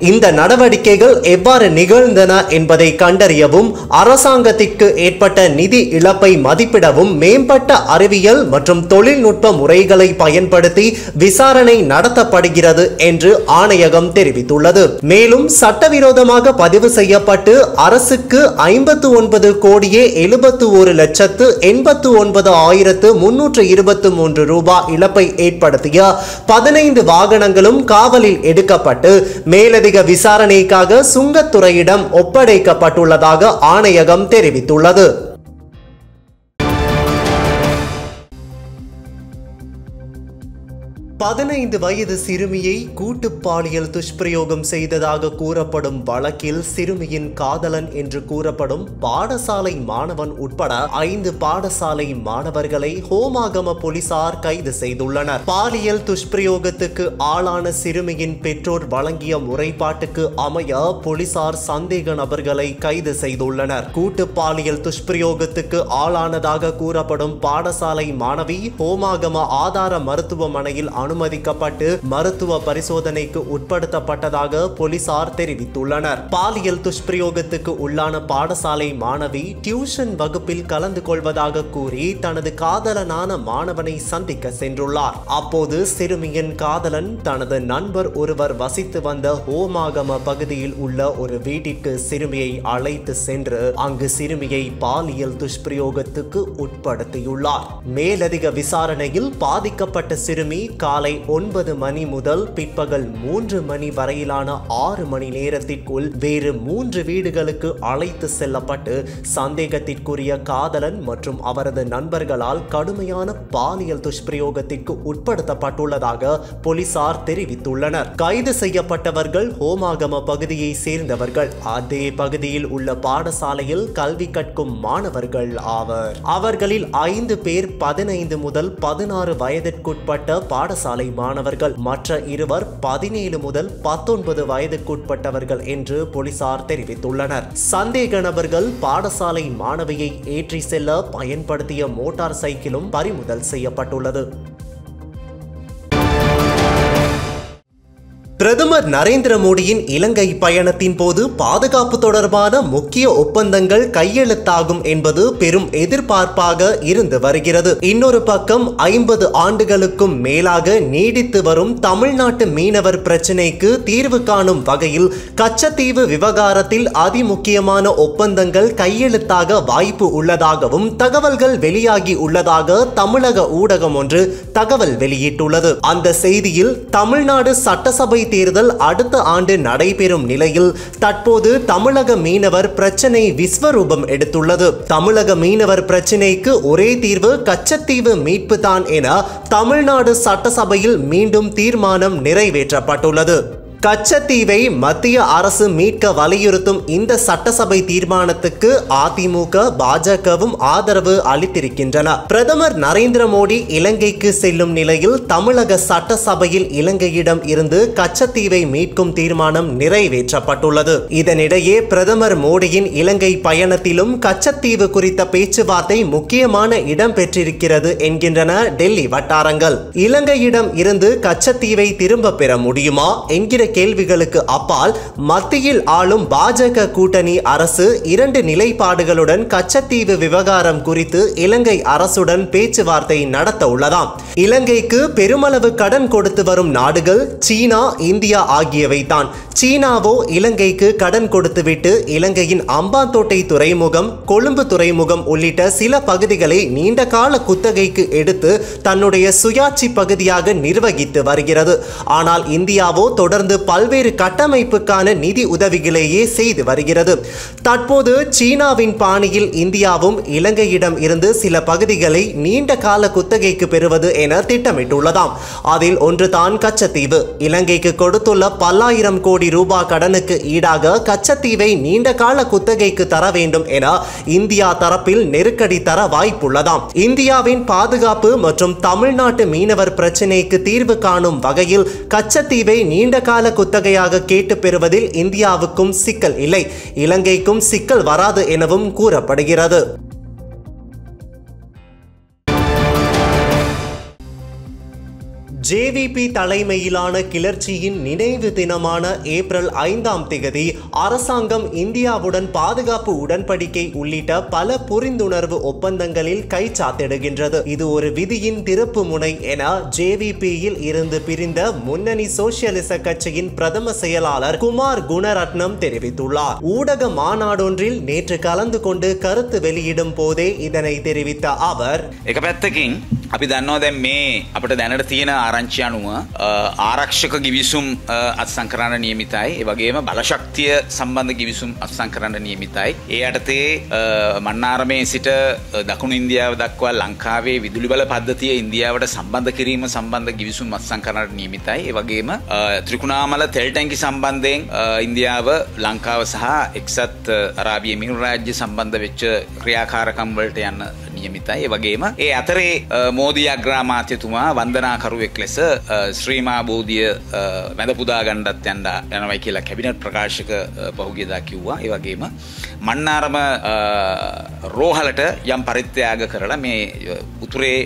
B: இந்த நடவடிக்கைகள் எவ்வாறு நிகழ்ந்தன என்பதை கண்டறியவும், அரசாங்கத்திற்கு ஏற்பட்ட நிதி இழப்பை மதிப்பிடவும் மேம்பட்ட அறிவியல் மற்றும் தொழில்நுட்ப முறைகளை பயன்படுத்தி விசாரணை நடத்தப்படுகிறது என்று ஆணையகம் தெரிவித்துள்ளது. மேலும் சட்டவிரோதமாக பதிவு செய்யப்பட்டு அரசுக்கு 59,71,89,323 ரூபாய் இழப்பை ஏற்படுத்திய 15 வாகனங்களும் காவலில் எடுக்கப்பட்டு மேலதிக விசாரணைக்காக சுங்கத்துறையிடம் ஒப்படைக்கப்பட்டுள்ளதாக ஆணையகம் தெரிவித்துள்ளது. 15 வயது சிறுமியை கூட்டு பாலியல் துஷ்பிரயோகம் செய்ததாக கூறப்படும் வழக்கில் சிறுமியின் காதலன் என்று கூறப்படும் பாடசாலை மாணவன் உட்பட 5 பாடசாலை மாணவர்களை ஹோமாகம போலீசார் கைது செய்துள்ளனர். பாலியல் துஷ்பிரயோகத்துக்கு ஆளான சிறுமியின் பெற்றோர் வழங்கிய முறைப்பாட்டுக்கு அமைய போலீசார் சந்தேக நபர்களை கைது செய்துள்ளனர். கூட்டு பாலியல் துஷ்பிரயோகத்துக்கு ஆளானதாக கூறப்படும் பாடசாலை மாணவி ஹோமாகம ஆதார மருத்துவமனையில் அனுமதிக்கப்பட்டு மருத்துவ பரிசோதனைக்கு உட்படுத்தப்பட்டதாக போலீசார் தெரிவித்துள்ளனர். பாலியல் துஷ்பிரயோகத்துக்கு உள்ளான பாடசாலை மாணவி டியூஷன் வகுப்பில் கலந்து கொள்வதாக கூறி தனது காதலனான மாணவனை சந்திக்க சென்றுள்ளார். அப்போது சிறுமியின் காதலன் தனது நண்பர் ஒருவர் வசித்து வந்த ஹோமாகம பகுதியில் உள்ள ஒரு வீட்டிற்கு சிறுமியை அழைத்து சென்று அங்கு சிறுமியை பாலியல் துஷ்பிரயோகத்துக்கு உட்படுத்தியுள்ளார். மேலதிக விசாரணையில் பாதிக்கப்பட்ட சிறுமி காலை 9 மணி முதல் பிற்பகல் 3 மணி வரையிலான 6 மணி நேரத்திற்குள் வேறு 3 வீடுகளுக்கு அழைத்து செல்லப்பட்டு சந்தேகத்திற்குரிய காதலன் மற்றும் அவரது நண்பர்களால் கடுமையான பாலியல் துஷ்பிரயோகத்திற்கு உட்படுத்தப்பட்டுள்ளதாக போலீசார் தெரிவித்துள்ளனர். கைது செய்யப்பட்டவர்கள் ஹோமாகம பகுதியை சேர்ந்தவர்கள். அதே பகுதியில் உள்ள பாடசாலையில் கல்வி கற்கும் மாணவர்கள் ஆவர். அவர்களில் 5 பேர் 15 முதல் 16 வயதிற்குட்பட்ட பாடசாலை மாணவர்கள். மற்ற இருவர் 17 முதல் 19 வயதுக்குட்பட்டவர்கள் என்று போலீசார் தெரிவித்துள்ளனர். சந்தேக நபர்கள் பாடசாலை மாணவியை ஏற்றி செல்ல பயன்படுத்திய மோட்டார் சைக்கிளும் பறிமுதல் செய்யப்பட்டுள்ளது. பிரதமர் நரேந்திர மோடியின் இலங்கை பயணத்தின் போது பாதுகாப்பு தொடர்பான முக்கிய ஒப்பந்தங்கள் கையெழுத்தாகும் என்பது பெரும் எதிர்பார்ப்பாக இருந்து வருகிறது. இன்னொரு பக்கம் 50 ஆண்டுகளுக்கும் மேலாக நீடித்து வரும் தமிழ்நாட்டு மீனவர் பிரச்சினைக்கு தீர்வு காணும் வகையில் கச்சத்தீவு விவகாரத்தில் அதிமுக்கியமான ஒப்பந்தங்கள் கையெழுத்தாக வாய்ப்பு உள்ளதாகவும் தகவல்கள் வெளியாகி உள்ளதாக தமிழக ஊடகம் ஒன்று தகவல் வெளியிட்டுள்ளது. அந்த செய்தியில் தமிழ்நாடு சட்டசபை தேர்தல் அடுத்த ஆண்டு நடைபெறும் நிலையில் தற்போது தமிழக மீனவர் பிரச்சனை விஸ்வரூபம் எடுத்துள்ளது. தமிழக மீனவர் பிரச்சனைக்கு ஒரே தீர்வு கச்சத்தீவு மீட்பு தான் என தமிழ்நாடு சட்டசபையில் மீண்டும் தீர்மானம் நிறைவேற்றப்பட்டுள்ளது. கச்சத்தீவை மத்திய அரசு மீட்க வலியுறுத்தும் இந்த சட்டசபை தீர்மானத்துக்கு அதிமுக பாஜகவும் ஆதரவு அளித்திருக்கின்றன. பிரதமர் நரேந்திர மோடி இலங்கைக்கு செல்லும் நிலையில் தமிழக சட்டசபையில் இலங்கையிடம் இருந்து கச்சத்தீவை மீட்கும் தீர்மானம் நிறைவேற்றப்பட்டுள்ளது. இதனிடையே பிரதமர் மோடியின் இலங்கை பயணத்திலும் கச்சத்தீவு குறித்த பேச்சுவார்த்தை முக்கியமான இடம் பெற்றிருக்கிறது என்கின்றன டெல்லி வட்டாரங்கள். இலங்கையிடம் இருந்து கச்சத்தீவை திரும்ப பெற முடியுமா என்கிற கேள்விகளுக்கு அப்பால் மத்தியில் ஆளும் பாஜக கூட்டணி அரசு 2 நிலைப்பாடுகளுடன் கச்சத்தீவு விவகாரம் குறித்து இலங்கை அரசுடன் பேச்சுவார்த்தை நடத்த உள்ளதாம். இலங்கைக்கு பெருமளவு கடன் கொடுத்து வரும் நாடுகள் சீனா, இந்தியா ஆகியவை தான். சீனாவோ இலங்கைக்கு கடன் கொடுத்துவிட்டு இலங்கையின் அம்பாந்தோட்டை துறைமுகம், கொழும்பு துறைமுகம் உள்ளிட்ட சில பகுதிகளை நீண்ட கால குத்தகைக்கு எடுத்து தன்னுடைய சுயாட்சி பகுதியாக நிர்வகித்து வருகிறது. ஆனால் இந்தியாவோ தொடர்ந்து பல்வேறு கட்டமைப்புக்கான நிதி உதவிகளையே செய்து வருகிறது. தற்போது சீனாவின் பாணியில் இந்தியாவும் இலங்கையிடம் இருந்து சில பகுதிகளை நீண்ட கால குத்தகைக்கு பெறுவது என திட்டமிட்டுள்ளதாம். அதில் ஒன்றுதான் கச்சத்தீவு. இலங்கைக்கு கொடுத்துள்ள பல்லாயிரம் கோடி ரூபாய் கடனுக்கு ஈடாக கச்சத்தீவை நீண்ட கால குத்தகைக்கு தர வேண்டும் என இந்தியா தரப்பில் நெருக்கடி தர வாய்ப்புள்ளதாம். இந்தியாவின் பாதுகாப்பு மற்றும் தமிழ்நாட்டு மீனவர் பிரச்சினைக்கு தீர்வு காணும் வகையில் கச்சத்தீவை நீண்ட கால குத்தகையாக கேட்டு பெறுவதில் இந்தியாவுக்கும் சிக்கல் இல்லை, இலங்கைக்கும் சிக்கல் வராது எனவும் கூறப்படுகிறது. ஜேவிபி தலைமையிலான கிளர்ச்சியின் நினைவு தினமான ஏப்ரல் 5ஆம் தேதி அரசாங்கம் இந்தியாவுடன் பாதுகாப்பு உடன்படிக்கை உள்ளிட்ட பல புரிந்துணர்வு ஒப்பந்தங்களில் கைச்சாத்திடுகின்றது. இது ஒரு விதியின் திருப்பு முனை என ஜேவிபியில் இருந்து பிரிந்த முன்னணி சோசியலிச கட்சியின் பிரதம செயலாளர் குமார் குணரட்னம் தெரிவித்துள்ளார். ஊடக மாநாடொன்றில் நேற்று கலந்து கொண்டு கருத்து வெளியிடும் போதே இதனை தெரிவித்த அவர்,
F: අපි දන්නවා දැන් මේ අපිට දැනට තියෙන ආරංචි අනුව ආරක්ෂක ගිවිසුම් අත්සන් කරන්න නියමිතයි. ඒ වගේම බලශක්තිය සම්බන්ධ ගිවිසුම් අත්සන් කරන්න නියමිතයි. ඒ යටතේ මන්නාරමේ සිට දකුණු ඉන්දියාව දක්වා ලංකාවේ විදුලි බල පද්ධතිය ඉන්දියාවට සම්බන්ධ කිරීම සම්බන්ධ ගිවිසුම් අත්සන් කරන්නට නියමිතයි. ඒ වගේම ත්‍රිකුණාමල තෙල් ටැංකි සම්බන්ධයෙන් ඉන්දියාව ලංකාව සහ එක්සත් අරාබිය මිහිර රාජ්‍ය සම්බන්ධ වෙච්ච ක්‍රියාකාරකම් වලට යන්න නියමිතයි. ඒ වගේම ඒ අතරේ මෝදී අග්‍රාමාත්‍යතුමා වන්දනාකරුවෙක් ලෙස ශ්‍රීමා බෝධිය වැඳ පුදා ගන්නත් යනවයි කියලා කැබිනට් ප්‍රකාශක පහුගියදා කිව්වා. ඒ වගේම මන්නාරම රෝහලට යම් පරිත්‍යාග කරලා මේ උතුරේ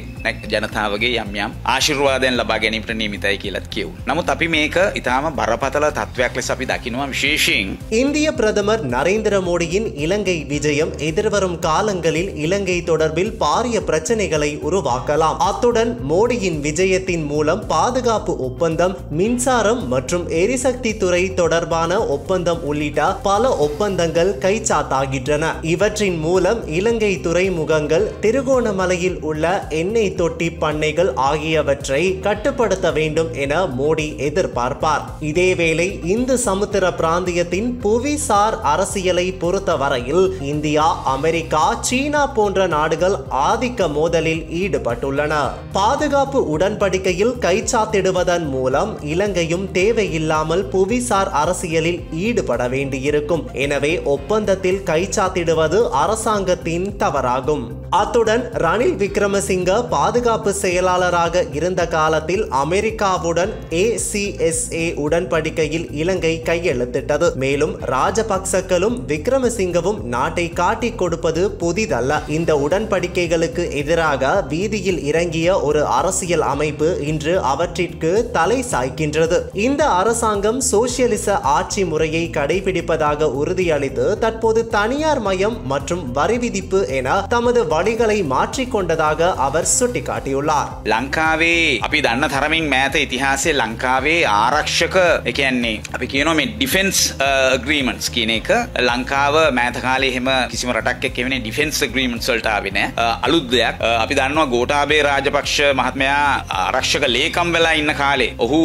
F: ජනතාවගේ යම් යම් ආශිර්වාදයන් ලබා ගැනීමට නියමිතයි කියලාත් කියුවා. නමුත් අපි මේක ඊටාම බරපතල තත්වයක් ලෙස අපි දකිනවා. விசேஷයෙන්
B: இந்திய பிரதமர் நரேந்திர மோடியின் இலங்கை விஜயம் எதிர்வரும் காலங்களில் இலங்கை தொடர்பில் பாரிய பிரச்சனைகளை உருவாக்கலாம். அத்துடன் மோடியின் விஜயத்தின் மூலம் பாதுகாப்பு ஒப்பந்தம், மின்சாரம் மற்றும் எரிசக்தி துறை தொடர்பான ஒப்பந்தம் உள்ளிட்ட பல ஒப்பந்தங்கள் கைச்சாத்தாகின்றன. இவற்றின் மூலம் இலங்கை துறைமுகங்கள், திருகோணமலையில் உள்ள எண்ணெய் தொட்டி பண்ணைகள் ஆகியவற்றை கட்டுப்படுத்த வேண்டும் என மோடி எதிர்பார்ப்பார். இதேவேளை இந்து சமுத்திர பிராந்தியத்தின் புவிசார் அரசியலை பொறுத்தவரையில் இந்தியா, அமெரிக்கா, சீனா போன்ற நாடுகள் ஆதிக்க மோதலில் ஈடுபட்டுள்ளன. பாதுகாப்பு உடன்படிக்கையில் கைச்சாத்திடுவதன் மூலம் இலங்கையும் தேவையில்லாமல் புவிசார் அரசியலில் ஈடுபட வேண்டியிருக்கும். எனவே ஒப்பந்தத்தில் கைச்சாத்திடுவது அரசாங்கத்தின் தவறாகும். அத்துடன் ரணில் விக்ரமசிங்க பாதுகாப்பு செயலாளராக இருந்த காலத்தில் அமெரிக்காவுடன் ACSA உடன்படிக்கையில் இலங்கை கையெழுத்திட்டது. மேலும் ராஜபக்சக்களும் விக்ரமசிங்கவும் நாட்டை காட்டிக் கொடுப்பது புதிதல்ல. இந்த உடன்படிக்கைகளுக்கு எதிராக வீதியில் இறங்கிய ஒரு அரசியல் அமைப்பு இன்று அவற்றிற்கு தலை சாய்க்கின்றது. இந்த அரசாங்கம் சோசியலிச ஆட்சி முறையை கடைபிடிப்பதாக உறுதியளித்து தற்போது தனியார் மயம் மற்றும் வரி விதிப்பு என தமது வழிகளை மாற்றிக்கொண்டதாக அவர் சுட்டிக்காட்டியுள்ளார்.
F: ලංකාවේ අපි දන්න තරමින් මෑත ඉතිහාසයේ ලංකාවේ ආරක්ෂක ඒ කියන්නේ අපි කියනවා මේ ඩිෆෙන්ස් ඇග්‍රීමන්ට්ස් කියන එක ලංකාව මෑත කාලේ එහෙම කිසිම රටක් එක්ක එවනේ ඩිෆෙන්ස් ඇග්‍රීමන්ට්ස් වලට ආවේ නෑ. අලුත් දෙයක්. අපි දන්නවා ගෝඨාභය රාජපක්ෂ මහත්මයා ආරක්ෂක ලේකම් වෙලා ඉන්න කාලේ ඔහු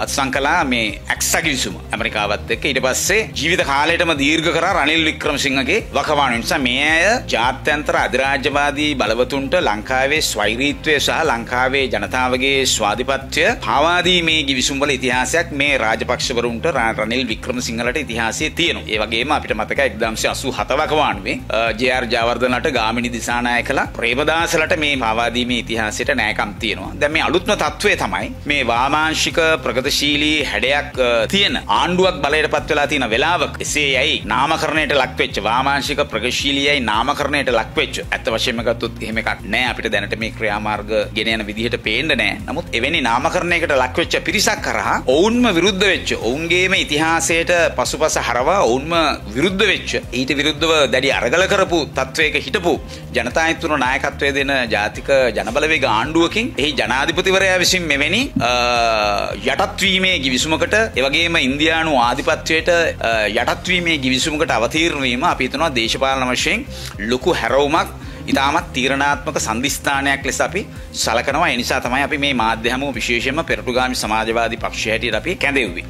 F: අත්සන් කළා මේ ඇක්සා ගිවිසුම ඇමරිකාවත් එක්ක. ඊට පස්සේ ජීවිත කාලයටම දීර්ඝ කරා රනිල් වික්‍රමසිංහගේ වකවානුව නිසා මේ අය ජාත්‍යන්තර අධිරාජ්‍යවාදී බලවතුන්ට ලංකාවේ ස්වෛරීත්වය සහ ලංකාවේ ජනතාවගේ ස්වාධිපත්‍ය පාවා දීමේ ගිවිසුම් වල ඉතිහාසයක් මේ රාජපක්ෂවරුන්ට රනිල් වික්‍රමසිංහලට ඉතිහාසයේ තියෙනවා. ඒ වගේම අපිට මතකයි 1987 වකවානුවේ ජේ.ආර්. ජයවර්ධනට ගාමිණී දිසානායකලා ප්‍රේමදාසලට මේ පාවා දීමේ ඉතිහාසයට නෑකම් තියෙනවා. දැන් මේ අලුත්ම තත්වය තමයි මේ වාමාංශික ප්‍රගතිශීලී හැඩයක් තියෙන ආණ්ඩුවක් බලයට පත් වෙලා තියෙන වෙලාවක එසේයි නාමකරණයට ලක් වෙච්ච වාමාංශික ප්‍රගතිශීලීයි නාමකරණයට ලක් වෙච්ච ඇත්ත වශයෙන්ම ගත්තොත් එහෙම එකක් නෑ. අපිට දැනට මේ ක්‍රියාමාර්ග ගෙන යන විදිහට පේන්න නෑ. නමුත් එවැනි නාමකරණයකට ලක් වෙච්ච පිරිසක් කරා ඔවුන්ම විරුද්ධ වෙච්ච, ඔවුන්ගේම ඉතිහාසයට පසුපස හරවා ඔවුන්ම විරුද්ධ වෙච්ච, ඊට විරුද්ධව දැඩි අරගල කරපු තත්වයක හිටපු ජනතායත්තුන නායකත්වය දෙන ජාතික ජනබලවේග ආණ්ඩුවකින් එහි ජනාධිපතිවරයා විසින් මෙවැනි යටත්වීමේ ගිවිසුමකට, එවැගේම ඉන්දියානු ආධිපත්‍යයට යටත්වීමේ ගිවිසුමකට අවතීර්ණ වීම අපි හිතනවා දේශපාලන වශයෙන් ලොකු හැරවුමක්, ඉතාමත් තීරණාත්මක සන්ධිස්ථානයක් ලෙස අපි සලකනවා. ඒ නිසා තමයි අපි මේ මාධ්‍ය හමුව විශේෂයෙන්ම පෙරටුගාමි සමාජවාදී පක්ෂය හැටියට අපි කැඳෙව්වේ.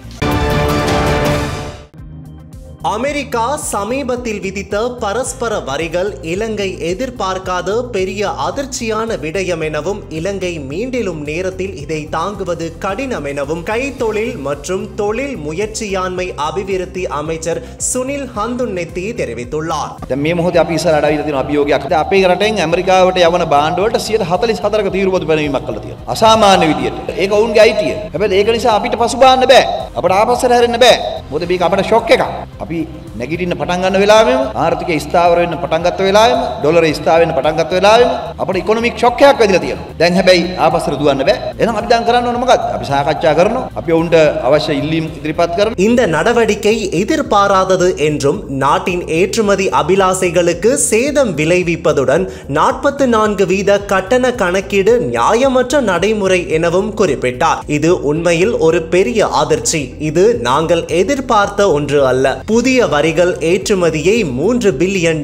B: அமெரிக்கா சமீபத்தில் விதித்த பரஸ்பர வரிகள் இலங்கை எதிர்பார்க்காத பெரிய அதிர்ச்சியான விடயம் எனவும் இலங்கை மீண்டிலும் நேரத்தில் இதை தாங்குவது கடினம் எனவும் கைத்தொழில் மற்றும் தொழில் முயற்சியாண்மை அபிவிருத்தி அமைச்சர் சுனில் ஹந்துன்னெத்தி தெரிவித்துள்ளார்.
G: මේ මොහොතේ අපි ඉස්සරහට ආවිලා තියෙන අභියෝගයක්. අපේ රටෙන් ඇමරිකාවට යවන භාණ්ඩ වලට 144ක තීරුබදු පැනවීමක් කළා තියෙනවා. අසාමාන්‍ය විදියට. ඒක ඔවුන්ගේ අයිතිය. හැබැයි ඒක නිසා අපිට පසුබාන්න බෑ. අපිට ආපස්සට හැරෙන්න බෑ. මොකද මේක අපිට ෂොක් එකක්. අපි නැගිටින්න පටන් ගන්න වෙලාවෙම ආර්ථිකය ස්ථාවර වෙන්න පටන් ගත්ත වෙලාවෙම ඩොලරය ස්ථාවර වෙන්න පටන් ගත්ත වෙලාවෙම අපිට ඉකොනොමික් ෂොක් එකක් වැදිලා තියෙනවා. දැන් හැබැයි ආපස්සට දුවන්න බෑ. එහෙනම් අපි දැන් කරන්න ඕන මොකක්ද? අපි සාකච්ඡා කරනවා. අපි උන්ට අවශ්‍ය ඉල්ලීම් ඉදිරිපත් කරනවා.
B: இந்த நடவடிக்கை எதிர்பாராதது என்றும் நாட்டின் ஏற்றுமதி அபிலாசைகளுக்கு சேதம் விளைவிப்பதுடன் 44% கட்டண கணக்கீடு நியாயமற்ற நடைமுறை எனவும் குறிப்பிட்டார். இது உண்மையில் ஒரு பெரிய அதிர்ச்சி. இது நாங்கள் எதிர்பார்த்த ஒன்று அல்ல. புதிய வரிகள் ஏற்றுமதியை $3 பில்லியன்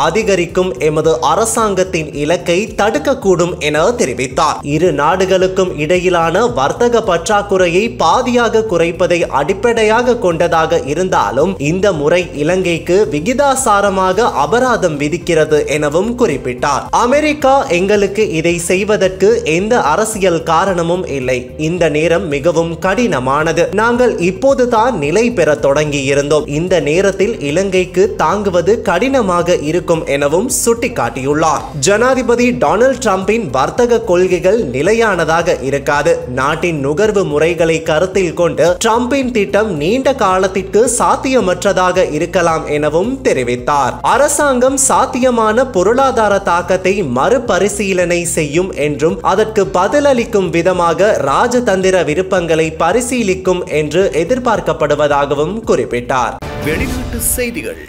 B: அதிகரிக்கும் எமது அரசாங்கத்தின் இலக்கை தடுக்கக்கூடும் என தெரிவித்தார். இரு நாடுகளுக்கும் இடையிலான வர்த்தக பற்றாக்குறையை பாதியாக குறைப்பதை அடிப்படையாக கொண்டதாக இருந்தாலும் இந்த முறை இலங்கைக்கு விகிதாசாரமாக அபராதம் விதிக்கிறது எனவும் குறிப்பிட்டார். அமெரிக்கா எங்களுக்கு இதை செய்வதற்கு எந்த அரசியல் காரணமும் இல்லை. இந்த நேரம் மிகவும் கடினமானது. நாங்கள் இப்போதுதான் நிலை பெற தொடங்கி இருந்தோம். இந்த நேரத்தில் இலங்கைக்கு தாங்குவது கடினமாக இருக்கும் எனவும் சுட்டிக்காட்டியுள்ளார். ஜனாதிபதி டொனால்ட் ட்ரம்பின் வர்த்தக கொள்கைகள் நிலையானதாக இருக்காது. நாட்டின் நுகர்வு முறைகளை கருத்தில் கொண்டு ட்ரம்பின் திட்டம் நீண்ட காலத்திற்கு சாத்தியமற்றதாக இருக்கலாம் எனவும் தெரிவித்தார். அரசாங்கம் சாத்தியமான பொருளாதார தாக்கத்தை மறுபரிசீலனை செய்யும் என்றும் அதற்கு பதிலளிக்கும் விதமாக ராஜதந்திர விருப்பங்களை பரிசீலிக்கும் என்று எதிர்பார்க்கப்படுவதாகவும் குறிப்பிட்டார்.
A: வெளிநாட்டு செய்திகள்.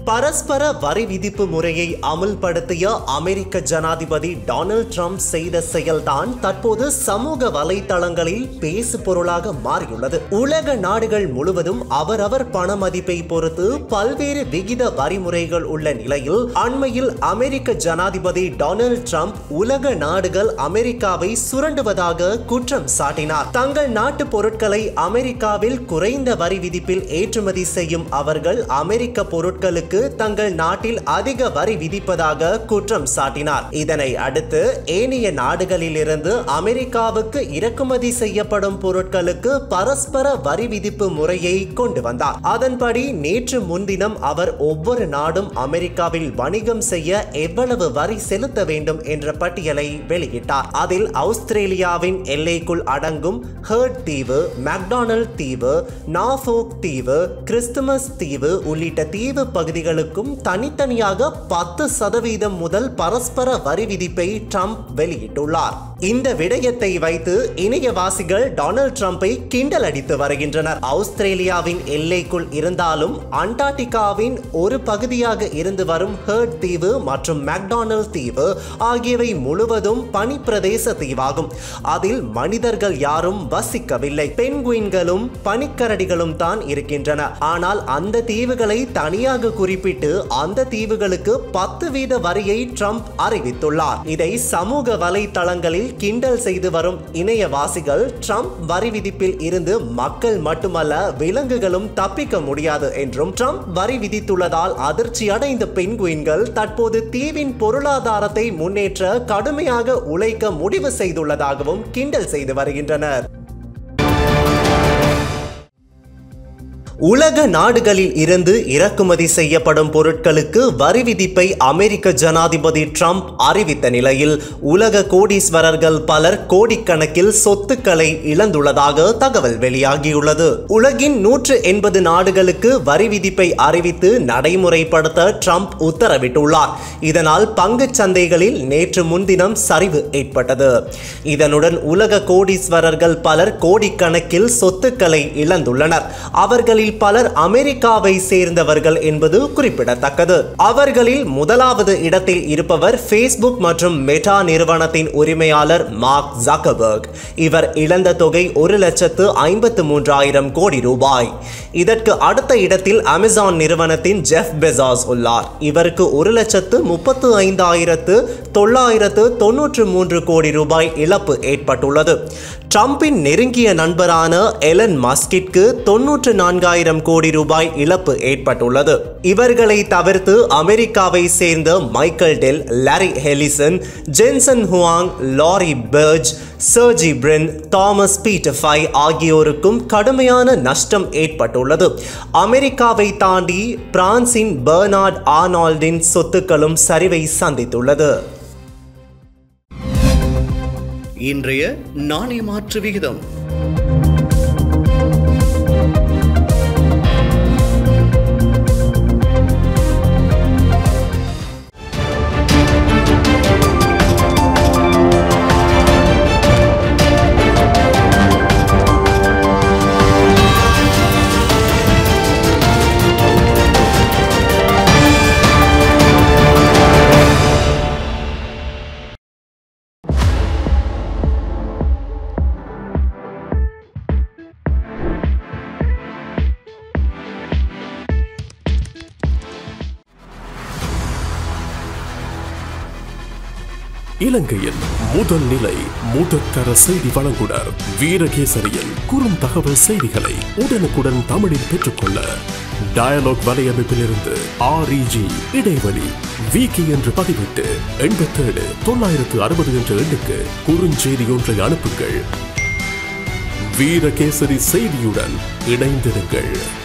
B: பரஸ்பர வரி விதிப்பு முறையை அமுல்படுத்திய அமெரிக்க ஜனாதிபதி டொனால்ட் ட்ரம்ப் செய்த செயல்தான் தற்போது சமூக வலைதளங்களில் பேசு பொருளாக மாறியுள்ளது. உலக நாடுகள் முழுவதும் அவரவர் பண மதிப்பை பொறுத்து பல்வேறு விகித வரிமுறைகள் உள்ள நிலையில் அண்மையில் அமெரிக்க ஜனாதிபதி டொனால்ட் ட்ரம்ப் உலக நாடுகள் அமெரிக்காவை சுரண்டுவதாக குற்றம் சாட்டினார். தங்கள் நாட்டு பொருட்களை அமெரிக்காவில் குறைந்த வரி விதிப்பில் ஏற்றுமதி செய்யும் அவர்கள் அமெரிக்க பொருட்களுக்கு தங்கள் நாட்டில் அதிக வரி விதிப்பதாக குற்றம் சாட்டினார். இதனை அடுத்து ஏனைய நாடுகளில் இருந்து அமெரிக்காவுக்கு இறக்குமதி செய்யப்படும் பொருட்களுக்கு பரஸ்பர வரி விதிப்பு முறையை கொண்டு வந்தார். அதன்படி நேற்று முன்தினம் அவர் ஒவ்வொரு நாடும் அமெரிக்காவில் வணிகம் செய்ய எவ்வளவு வரி செலுத்த வேண்டும் என்ற பட்டியலை வெளியிட்டார். அதில் ஆஸ்திரேலியாவின் எல்லைக்குள் அடங்கும் ஹர்ட் தீவு, மெக்டானல்ட் தீவு, நார்ஃபோக் தீவு, கிறிஸ்துமஸ் தீவு உள்ளிட்ட தீவு பகுதிகளுக்கும் தனித்தனியாக 10% முதல் பரஸ்பர வரி விதிப்பை ட்ரம்ப் வெளியிட்டுள்ளார். இந்த விடயத்தை வைத்து இணையவாசிகள் டொனால்ட் ட்ரம்பை கிண்டல் அடித்து வருகின்றனர். ஆஸ்திரேலியாவின் எல்லைக்குள் இருந்தாலும் அண்டார்டிகாவின் ஒரு பகுதியாக இருந்து வரும் ஹர்ட் தீவு மற்றும் மெக்டானல்ட் தீவு ஆகியவை முழுவதும் பனிப்பிரதேச தீவாகும். அதில் மனிதர்கள் யாரும் வசிக்கவில்லை. பென்குயின்களும் பனிக்கரடிகளும் தான் இருக்கின்றன. ஆனால் அந்த தீவுகளை தனியாக குறிப்பிட்டு அந்த தீவுகளுக்கு 10% வரியை ட்ரம்ப் அறிவித்துள்ளார். இதை சமூக வலைதளங்களில் கிண்டல் செய்து வரும் இணையவாசிகள் ட்ரம்ப் வரி விதிப்பில் இருந்து மக்கள் மட்டுமல்ல விலங்குகளும் தப்பிக்க முடியாது என்றும், ட்ரம்ப் வரி விதித்துள்ளதால் அதிர்ச்சி அடைந்த பென்குயின்கள் தற்போது தீவின் பொருளாதாரத்தை முன்னேற்ற கடுமையாக உழைக்க முடிவு செய்துள்ளதாகவும் கிண்டல் செய்து வருகின்றனர். உலக நாடுகளில் இருந்து இறக்குமதி செய்யப்படும் பொருட்களுக்கு வரி விதிப்பை அமெரிக்க ஜனாதிபதி ட்ரம்ப் அறிவித்த நிலையில் உலக கோடீஸ்வரர்கள் பலர் கோடிக்கணக்கில் சொத்துக்களை இழந்துள்ளதாக தகவல் வெளியாகியுள்ளது. உலகின் 180 நாடுகளுக்கு வரி விதிப்பை அறிவித்து நடைமுறைப்படுத்த ட்ரம்ப் உத்தரவிட்டுள்ளார். இதனால் பங்குச் சந்தைகளில் நேற்று முன்தினம் சரிவு ஏற்பட்டது. இதனுடன் உலக கோடீஸ்வரர்கள் பலர் கோடிக்கணக்கில் சொத்துக்களை இழந்துள்ளனர். அவர்களில் பலர் அமெரிக்காவை சேர்ந்தவர்கள் என்பது குறிப்பிடத்தக்கது. அவர்களில் முதலாவது இடத்தில் இருப்பவர் Facebook மற்றும் மெட்டா நிறுவனத்தின் உரிமையாளர் மார்க் ஜக்கர்பர்க். இவர் இழந்த தொகை 1,53,000 கோடி ரூபாய். இதற்கு அடுத்த இடத்தில் அமேசான் நிறுவனத்தின் ஜெஃப் பெசாஸ் உள்ளார். இவருக்கு 1,35,993 கோடி ரூபாய் இழப்பு ஏற்பட்டுள்ளது. ட்ரம்பின் நெருங்கிய நண்பரான எலன் மஸ்கிற்கு 94,000 கோடி ரூபாய் இழப்பு ஏற்பட்டுள்ளது. இவர்களை தவிர்த்து அமெரிக்காவை சேர்ந்த Michael Dell, Larry Ellison, Jensen Huang, Larry Page, Sergey Brin, Thomas Peterffy ஆகியோருக்கும் கடுமையான நஷ்டம் ஏற்பட்டுள்ளது. அமெரிக்காவை தாண்டி பிரான்சின் பெர்னார்ட் ஆர்னால்டின் சொத்துக்களும் சரிவை சந்தித்துள்ளது.
A: இன்றைய நாணய மாற்று விகிதம்
H: இலங்கையின் முதல் நிலை முதற்தர செய்தி வழங்குனர் வீரகேசரியின் குறும் தகவல் செய்திகளை உடனுக்குடன் தமிழில் பெற்றுக்கொள்ள டயலாக் வலையமைப்பிலிருந்து REG இடைவெளி வீக்கி என்று பதிவிட்டு 87 960 என்ற எண்ணுக்கு குறுஞ்செய்தி ஒன்றை அனுப்புங்கள். வீரகேசரி செய்தியுடன் இணைந்திருங்கள்.